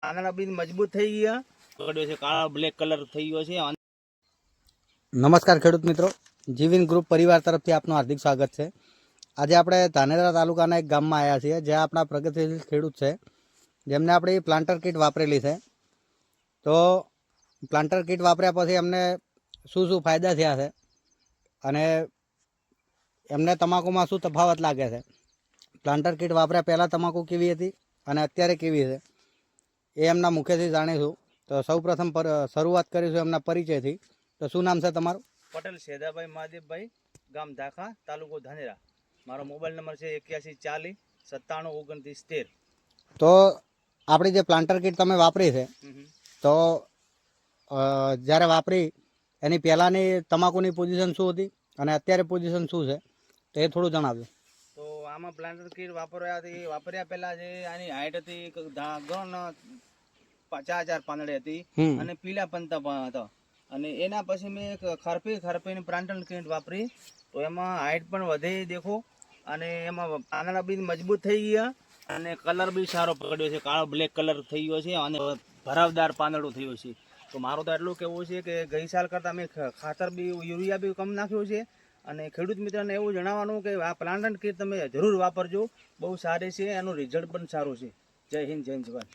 આના બી મજબૂત થઈ ગયા, પકડ્યો છે, કાળા બ્લેક કલર થઈ ગયો છે. નમસ્કાર ખેડૂત મિત્રો, જીવીન ગ્રુપ પરિવાર તરફથી આપનું હાર્દિક સ્વાગત છે. આજે આપણે ધાનેરા તાલુકાના એક ગામમાં આવ્યા છીએ, જ્યાં આપણા પ્રગતિશીલ ખેડૂત છે, જેમને આપણી પ્લાન્ટર કીટ વાપરેલી છે. તો પ્લાન્ટર કીટ વાપર્યા પછી એમને શું શું ફાયદા થયા છે અને એમને તમાકુમાં શું તફાવત લાગે છે, પ્લાન્ટર કીટ વાપર્યા પહેલાં તમાકુ કેવી હતી અને અત્યારે કેવી છે, એ એમના મુખેથી જાણીશું. તો સૌપ્રથમ શરૂઆત કરીશું એમના પરિચયથી. તો શું નામ છે તમારું? પટેલ શેદાભાઈ મહાદેવભાઈ, ગામ ધાખા, તાલુકો ધાનેરા. મારો મોબાઈલ નંબર છે 8140 97 29 13. તો આપણી જે પ્લાન્ટર કીટ તમે વાપરી છે, તો જ્યારે વાપરી એની પહેલાંની તમાકુની પોઝિશન શું હતી અને અત્યારે પોઝિશન શું છે, તો એ થોડું જણાવજો. તો આમાં પ્લાન્ટર કીટ વાપર્યા પહેલા જે આની હાઈટ હતી 4 પાંદડે હતી અને પીલા પંતા પણ હતા. અને એના પછી મેં એક ખરપીને પ્લાન્ટર કીટ વાપરી, તો એમાં હાઈટ પણ વધે દેખો, અને એમાં પાંદડા બી મજબૂત થઈ ગયા અને કલર બી સારો પકડ્યો છે, કાળો બ્લેક કલર થઈ ગયો છે અને ભરાવદાર પાંદડું થયું છે. તો મારું તો એટલું કહેવું છે કે ગઈ સાલ કરતાં મેં ખાતર બી યુરિયા બી કમ નાખ્યું છે. અને ખેડૂત મિત્રને એવું જણાવવાનું કે આ પ્લાન્ટર કીટ તમે જરૂર વાપરજો, બહુ સારી છે, એનું રિઝલ્ટ પણ સારું છે. જય હિન્દ, જય જવાન.